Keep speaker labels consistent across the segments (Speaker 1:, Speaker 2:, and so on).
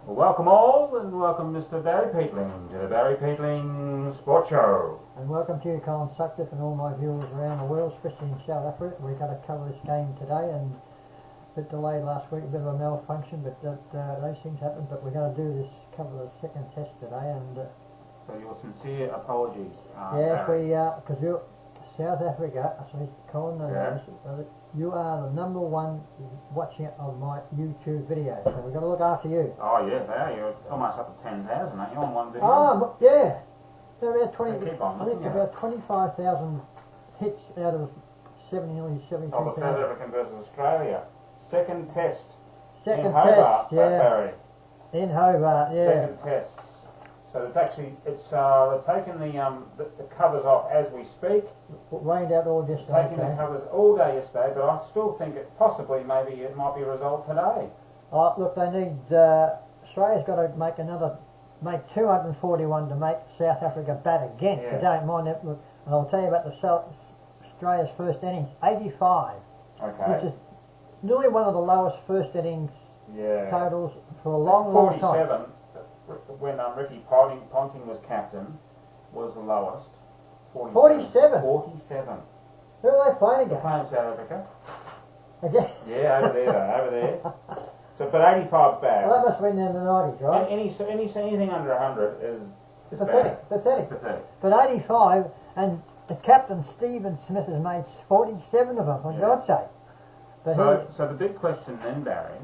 Speaker 1: Well, welcome all, and welcome Mr. Barry Peatling to the Barry Peatling Sport Show.
Speaker 2: And welcome to you, Colin Sutcliffe, and all my viewers around the world, especially in South Africa. We're going to cover this game today, and a bit delayed last week, a bit of a malfunction, but those things happen. But we're going to cover the second test today, and
Speaker 1: So your sincere apologies.
Speaker 2: yes,
Speaker 1: Barry.
Speaker 2: because you're South Africa, so Colin knows, you are the #1 watching of my YouTube videos, so we've got to look after you.
Speaker 1: Oh yeah, there you're almost up to 10,000, aren't you, on one video?
Speaker 2: Oh, yeah. They're about 20.
Speaker 1: Keep on,
Speaker 2: I think
Speaker 1: yeah.
Speaker 2: about 25,000 hits out of nearly
Speaker 1: Oh, the South
Speaker 2: 72,000.
Speaker 1: African versus Australia. Second test.
Speaker 2: Second
Speaker 1: in Hobart,
Speaker 2: test, yeah.
Speaker 1: Barry.
Speaker 2: In Hobart, yeah.
Speaker 1: Second tests. So it's actually, they're taking the covers off as we speak.
Speaker 2: Rained out all yesterday.
Speaker 1: Taking the covers all day yesterday, but I still think it might be a result today.
Speaker 2: Oh, look, they need, Australia's got to make 241 to make South Africa bat again.
Speaker 1: Yeah.
Speaker 2: If you don't mind that, look, and I'll tell you about Australia's first innings, 85,
Speaker 1: Okay.
Speaker 2: which is nearly one of the lowest first innings
Speaker 1: Yeah.
Speaker 2: totals for a long, long time.
Speaker 1: 47, when Ricky Ponting was captain, was the lowest.
Speaker 2: 47?
Speaker 1: 47.
Speaker 2: Who are they playing
Speaker 1: They're
Speaker 2: against?
Speaker 1: playing South Africa.
Speaker 2: Again?
Speaker 1: Yeah, over there though, over there. So, but 85's bad.
Speaker 2: Well, that must have been in the 90s, right?
Speaker 1: Anything under 100 is
Speaker 2: Pathetic,
Speaker 1: bad.
Speaker 2: pathetic.
Speaker 1: Pathetic.
Speaker 2: But 85, and the captain, Stephen Smith, has made 47 of them, for
Speaker 1: Yeah.
Speaker 2: God's sake. But
Speaker 1: So the big question then, Barry,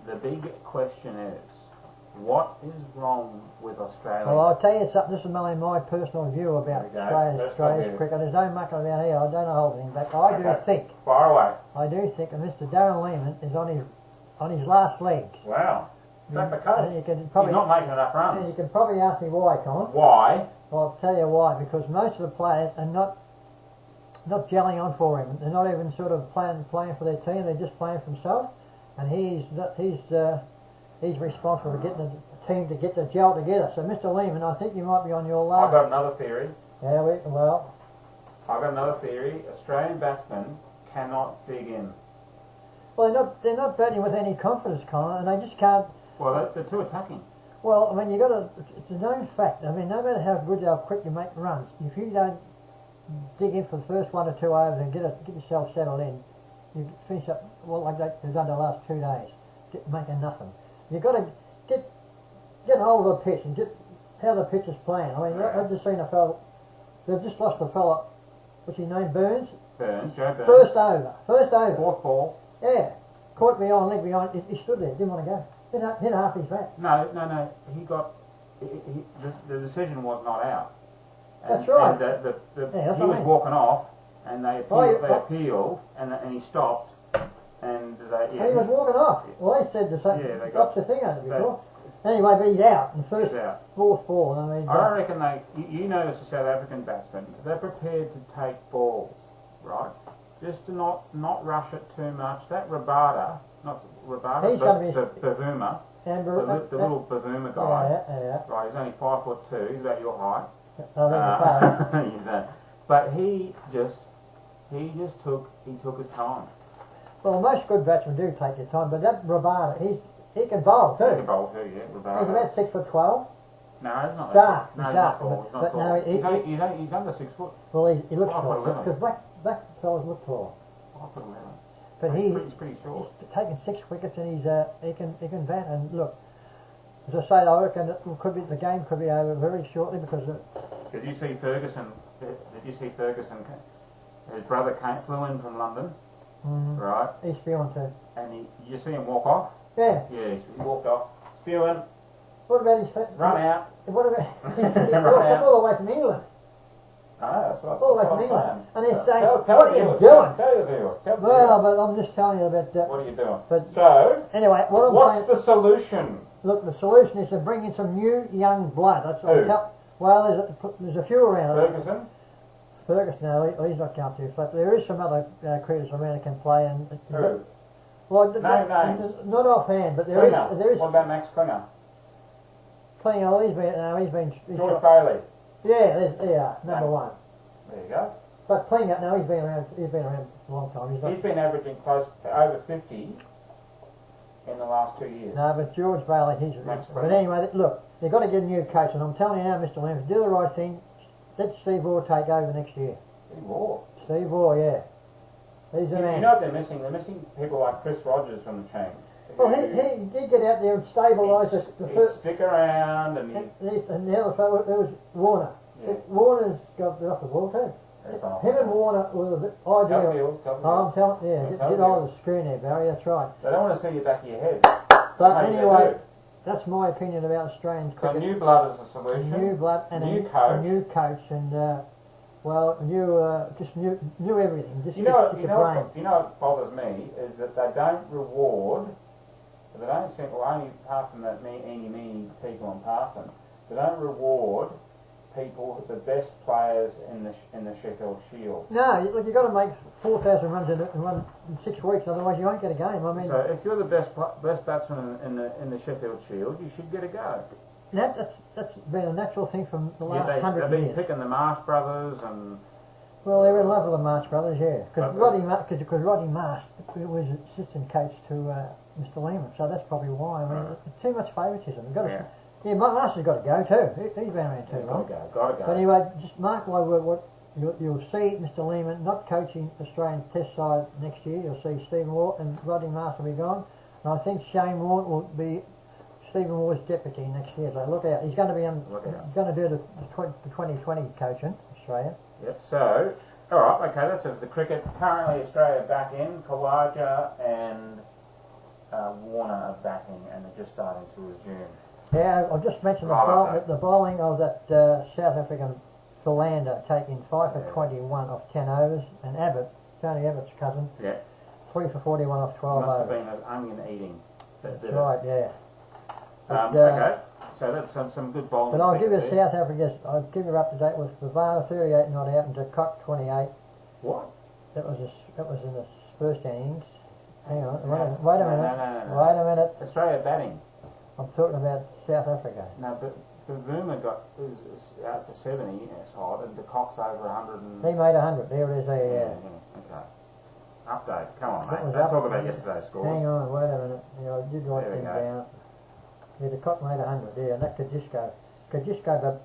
Speaker 1: the big question is, what is wrong with Australia?
Speaker 2: well, I'll tell you something, this is only my personal view about
Speaker 1: There we go.
Speaker 2: Australia's
Speaker 1: Personal
Speaker 2: cricket. There's no mucking about here, I don't hold anything back. I do
Speaker 1: Okay.
Speaker 2: think,
Speaker 1: Far away.
Speaker 2: that Mr. Darren Lehmann is on his last legs.
Speaker 1: Wow. Sack the
Speaker 2: And
Speaker 1: coach.
Speaker 2: you can
Speaker 1: He's
Speaker 2: probably,
Speaker 1: not making enough
Speaker 2: and you
Speaker 1: runs.
Speaker 2: can probably ask me why, Colin.
Speaker 1: Why?
Speaker 2: I'll tell you why, because most of the players are not gelling on for him. They're not even sort of playing for their team. They're just playing for himself, and he's responsible for getting the team to get the gel together. So, Mr. Lehmann, I think you might be on your
Speaker 1: I've
Speaker 2: last.
Speaker 1: got another theory.
Speaker 2: Yeah,
Speaker 1: I've got another theory. Australian batsmen cannot dig in.
Speaker 2: well, they're not batting with any confidence, Colin, and they just can't.
Speaker 1: Well, they're too attacking.
Speaker 2: Well, I mean, it's a known fact. I mean, no matter how good, how quick you make runs, if you don't dig in for the first 1 or 2 overs and get yourself settled in, you finish up like they've done the last 2 days, making nothing. You've got to get hold of the pitch and get how the pitch is playing. I mean,
Speaker 1: Yeah.
Speaker 2: I've just seen a fella. They've just lost a fella. What's his name? Burns.
Speaker 1: Joe Burns.
Speaker 2: First over.
Speaker 1: Fourth ball.
Speaker 2: Yeah. Caught behind, leg behind. He stood there. Didn't want to go. Hit half his bat.
Speaker 1: No. The decision was not out. And,
Speaker 2: That's right.
Speaker 1: And
Speaker 2: that's
Speaker 1: he
Speaker 2: what I
Speaker 1: was
Speaker 2: mean.
Speaker 1: walking off, and they
Speaker 2: Oh,
Speaker 1: appealed, and he stopped, and
Speaker 2: He was walking off. Well, they said the same.
Speaker 1: Yeah, they got-
Speaker 2: Opposite thing out of it before. Anyway, but he's out in the first,
Speaker 1: He's out.
Speaker 2: fourth ball. I mean,
Speaker 1: I reckon you notice the South African batsmen, they're prepared to take balls, right? Just to not rush it too much. That Rabada, not Rabada,
Speaker 2: He's
Speaker 1: but
Speaker 2: gonna be-
Speaker 1: the Bavuma, the little Bavuma guy,
Speaker 2: yeah.
Speaker 1: right? He's only 5'2". He's about your height.
Speaker 2: I beg your pardon.
Speaker 1: He's but he took his time.
Speaker 2: Well, most good batsmen do take their time, but that Rabada, he can bowl too.
Speaker 1: He can bowl too, yeah. Rabada.
Speaker 2: He's about 6'12".
Speaker 1: No, he's not.
Speaker 2: Dark,
Speaker 1: No,
Speaker 2: he's
Speaker 1: he's
Speaker 2: dark,
Speaker 1: not tall. He's not
Speaker 2: but
Speaker 1: tall.
Speaker 2: no,
Speaker 1: He's under 6 foot.
Speaker 2: Well, he looks
Speaker 1: 5'11".
Speaker 2: tall because black fellas look tall.
Speaker 1: 5'11".
Speaker 2: But
Speaker 1: He's pretty short.
Speaker 2: he's taken 6 wickets and he can bat. And look, as I say, I reckon the game could be over very shortly because
Speaker 1: Did you see Ferguson? His brother flew in from London, right?
Speaker 2: he's spewing too.
Speaker 1: And you see him walk off?
Speaker 2: Yeah.
Speaker 1: Yeah, he walked off, spewing,
Speaker 2: What about his?
Speaker 1: run out.
Speaker 2: What about he's
Speaker 1: Run out.
Speaker 2: all the way from England?
Speaker 1: I know, that's what,
Speaker 2: All the way
Speaker 1: that's
Speaker 2: from
Speaker 1: what I'm
Speaker 2: England,
Speaker 1: saying.
Speaker 2: and they're saying,
Speaker 1: Tell
Speaker 2: "What
Speaker 1: the
Speaker 2: are you
Speaker 1: viewers,
Speaker 2: doing?"
Speaker 1: Tell the viewers. Tell the
Speaker 2: Well,
Speaker 1: viewers.
Speaker 2: but I'm just telling you about that.
Speaker 1: What are you doing?
Speaker 2: But
Speaker 1: So,
Speaker 2: anyway, what I'm
Speaker 1: what's
Speaker 2: saying,
Speaker 1: the solution?
Speaker 2: look, the solution is to bring in some new young blood. That's what
Speaker 1: Who?
Speaker 2: I'm well, there's a few around.
Speaker 1: Ferguson?
Speaker 2: Ferguson, no, he's not going too flat. But there is some other cricketers around that can play. And
Speaker 1: Who?
Speaker 2: well,
Speaker 1: No names.
Speaker 2: not offhand, but there
Speaker 1: Klinger.
Speaker 2: is.
Speaker 1: What about Max Klinger?
Speaker 2: Klinger, he's been.
Speaker 1: George Bailey.
Speaker 2: Yeah, number
Speaker 1: No.
Speaker 2: one.
Speaker 1: There you go.
Speaker 2: But Klinger, no, he's been around. He's been around a long time. He's not.
Speaker 1: He's been averaging close to over 50 in the last 2 years.
Speaker 2: No, but George Bailey,
Speaker 1: Max
Speaker 2: but
Speaker 1: Brunner.
Speaker 2: anyway, look, they've got to get a new coach, and I'm telling you now, Mr. Lambert, do the right thing. Let Steve Waugh take over next year.
Speaker 1: Steve Waugh.
Speaker 2: Steve Waugh, yeah. He's the man.
Speaker 1: You know what they're missing? They're missing people like Chris Rogers from the team.
Speaker 2: Well, he did get out there and stabilise the
Speaker 1: He'd
Speaker 2: first.
Speaker 1: stick around and
Speaker 2: And the other fellow, it was Warner.
Speaker 1: Yeah.
Speaker 2: Warner's got off the ball too. Him and Warner were the ideal. I'm telling you, get on the screen there, Barry, that's right.
Speaker 1: They don't want to see you back of your head.
Speaker 2: But
Speaker 1: Maybe they
Speaker 2: anyway,
Speaker 1: do.
Speaker 2: that's my opinion about Australian
Speaker 1: So
Speaker 2: cricket.
Speaker 1: new blood is a solution.
Speaker 2: New blood and
Speaker 1: new
Speaker 2: a
Speaker 1: coach.
Speaker 2: new coach and just new everything. Just
Speaker 1: You know,
Speaker 2: get
Speaker 1: you
Speaker 2: your
Speaker 1: know,
Speaker 2: brain.
Speaker 1: what, you know what bothers me is that they don't reward. They don't seem, well, only apart from that meany people on passing, they don't reward people, the best players in the Sheffield Shield.
Speaker 2: No, look, you've got to make 4,000 runs in 6 weeks, otherwise you won't get a game. I mean,
Speaker 1: So if you're the best batsman in the Sheffield Shield, you should get a go.
Speaker 2: that's been a natural thing from the last
Speaker 1: They've
Speaker 2: 100
Speaker 1: been
Speaker 2: years.
Speaker 1: picking the Marsh brothers and
Speaker 2: Well, they were in love with the March brothers, yeah. Because
Speaker 1: But-
Speaker 2: Roddy Marsh was assistant coach to Mr. Lehman, so that's probably why. I mean, too much favouritism. Yeah, Marsh has got to go too. He's been around too long.
Speaker 1: Got to go.
Speaker 2: But anyway, just mark my word, what you'll see Mr. Lehman not coaching Australian Test side next year. You'll see Stephen Waugh and Rodney Marsh will be gone. And I think Shane Warne will be Stephen Waugh's deputy next year. So look out. He's going to be going to do the 2020 coaching Australia.
Speaker 1: Yep. So, all right. Okay. That's the cricket. Currently, Australia back in. Kawaja and Warner are batting, and they're just starting to resume.
Speaker 2: Yeah, I'll just mention the bowling of that South African Philander taking 5 for 21 off 10 overs, and Abbott, Tony Abbott's cousin, 3 for 41 off 12
Speaker 1: Must
Speaker 2: overs.
Speaker 1: have been an onion eating.
Speaker 2: That's right, yeah. But,
Speaker 1: okay, so that's some good bowling.
Speaker 2: But I'll give you
Speaker 1: there.
Speaker 2: South Africa. I'll give you up to date with Bavana 38 not out and De Kock 28.
Speaker 1: What?
Speaker 2: That was in the first innings. Hang on, wait a minute.
Speaker 1: No.
Speaker 2: Wait a minute.
Speaker 1: Australia batting.
Speaker 2: I'm talking about South Africa.
Speaker 1: No, but Vuma is out for 70. It's hot, and De Kock's over 100.
Speaker 2: He made 100. There it is. There,
Speaker 1: Yeah. Okay. Update. Come on,
Speaker 2: That
Speaker 1: mate.
Speaker 2: was
Speaker 1: Don't
Speaker 2: up-
Speaker 1: talk about yesterday's scores.
Speaker 2: Hang on, wait a minute. Yeah, I did write
Speaker 1: There we
Speaker 2: them
Speaker 1: go.
Speaker 2: down. Yeah, De Kock made 100 there, and that Kajisko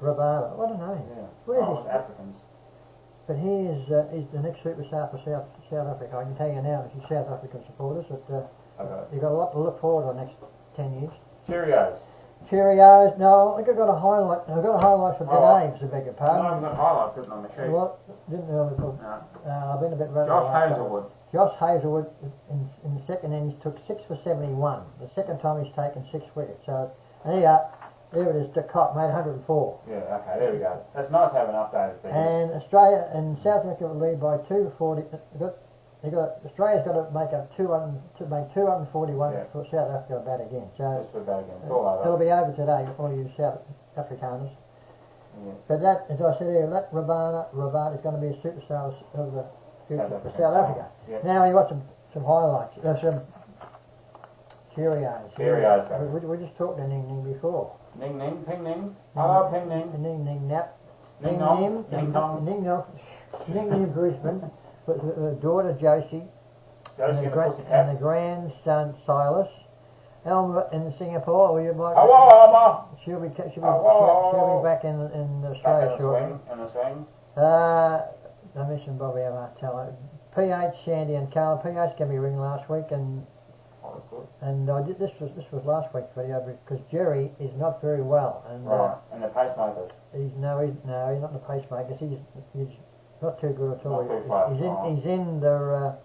Speaker 2: Rabada. What a name.
Speaker 1: Yeah.
Speaker 2: What is
Speaker 1: Oh,
Speaker 2: this?
Speaker 1: Africans.
Speaker 2: But he's the next superstar for South Africa. I can tell you now, if you're South African supporters, that
Speaker 1: Okay.
Speaker 2: you've got a lot to look forward to the next 10 years.
Speaker 1: Cheerios.
Speaker 2: Cheerios. No, I think I've got a highlight. I've got a highlight for
Speaker 1: Highlight.
Speaker 2: today, I beg your
Speaker 1: No, I've
Speaker 2: pardon.
Speaker 1: got highlights written on the sheet.
Speaker 2: Well, didn't
Speaker 1: No.
Speaker 2: I've been a bit running.
Speaker 1: Josh
Speaker 2: the last couple.
Speaker 1: Hazelwood.
Speaker 2: Josh Hazelwood in the second innings took 6 for 71. The second time he's taken 6 wickets. So there it is. De Kock made 104.
Speaker 1: Yeah, okay, there we go. That's nice having updated figures.
Speaker 2: And Australia and South Africa will lead by 240. Australia's got to make up 241
Speaker 1: Yeah.
Speaker 2: for South Africa to bat again. So
Speaker 1: Just for that again. It's all over.
Speaker 2: it'll be over today for all you South Afrikaners.
Speaker 1: Yeah.
Speaker 2: But that, as I said earlier, that Rabada is going to be a superstar of the future
Speaker 1: South
Speaker 2: for
Speaker 1: African
Speaker 2: South
Speaker 1: side.
Speaker 2: Africa.
Speaker 1: Yeah.
Speaker 2: Now you got some highlights. Some Cheerios.
Speaker 1: Cheerios, baby.
Speaker 2: We just talked to Ning Ning before.
Speaker 1: Ning Ning, Ping Ning. Hello, Ping Ning.
Speaker 2: Ning Ning Nap.
Speaker 1: Ning
Speaker 2: Ning
Speaker 1: Nong.
Speaker 2: Ning.
Speaker 1: Ning Nong.
Speaker 2: Ning Ning in Brisbane. With her daughter Josie.
Speaker 1: Josie and the
Speaker 2: and the
Speaker 1: Pussycats.
Speaker 2: grandson Silas. Elma in Singapore. Or you might.
Speaker 1: Hello, Elma.
Speaker 2: She'll be
Speaker 1: Hello.
Speaker 2: back in
Speaker 1: Back in
Speaker 2: Australia
Speaker 1: the
Speaker 2: shortly.
Speaker 1: swing. In the swing.
Speaker 2: I mentioned Bobby Martello. PH, Sandy and Carl. PH gave me a ring last week, and
Speaker 1: Oh, that's good.
Speaker 2: I did this was last week's video because Jerry is not very well, and
Speaker 1: Right. And the pacemakers.
Speaker 2: he's not in the pacemakers. He's not too good at all.
Speaker 1: Not too fast,
Speaker 2: He's in
Speaker 1: right.
Speaker 2: he's in the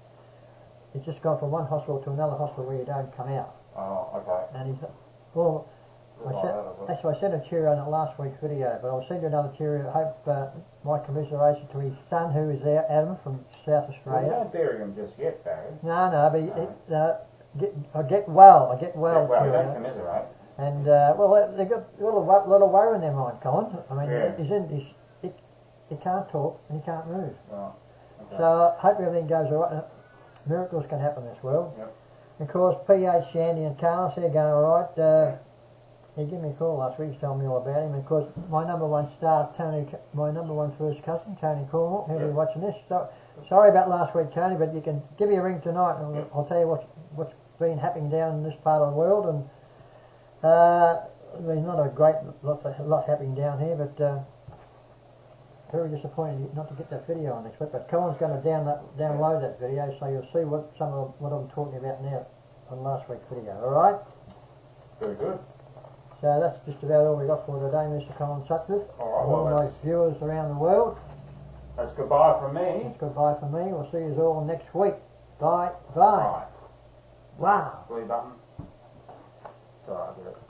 Speaker 2: he's just gone from one hospital to another hospital where you don't come out,
Speaker 1: Oh, okay.
Speaker 2: and he's well.
Speaker 1: Like that as well.
Speaker 2: Actually, I sent a cheerio on the last week's video, but I'll send you another cheerio. I hope my commiseration to his son, who is there, Adam from South
Speaker 1: Well, you
Speaker 2: Australia.
Speaker 1: don't bury him just yet, Barry.
Speaker 2: No, but I get well,
Speaker 1: Yeah, well, you
Speaker 2: cheerio.
Speaker 1: don't commiserate.
Speaker 2: And well, they got a little worry in their mind, Colin. I mean,
Speaker 1: Yeah.
Speaker 2: he can't talk and he can't move.
Speaker 1: Right. Okay.
Speaker 2: So I hope everything goes all right. Miracles can happen in this world.
Speaker 1: Yep.
Speaker 2: Of course, PH, Shandy and Carlos, they're going all right. He gave me a call last week, he's telling me all about him. And of course, my number one star, my number one first cousin, Tony Cornwall, he'll be watching this. So, sorry about last week, Tony, but you can give me a ring tonight and I'll tell you been happening down in this part of the world, and there's not a great lot happening down here, but very disappointed not to get that video on next week. But Colin's going to download that video, so you'll see what I'm talking about now on last week's video. All right.
Speaker 1: Very good.
Speaker 2: So that's just about all we got for today, Mr. Colin Sutcliffe.
Speaker 1: All right.
Speaker 2: All my viewers around the world.
Speaker 1: That's goodbye from me.
Speaker 2: That's goodbye from me. We'll see you all next week. Bye. Bye.
Speaker 1: Bye.
Speaker 2: Wow.
Speaker 1: Blue button. It's alright, I'll do it.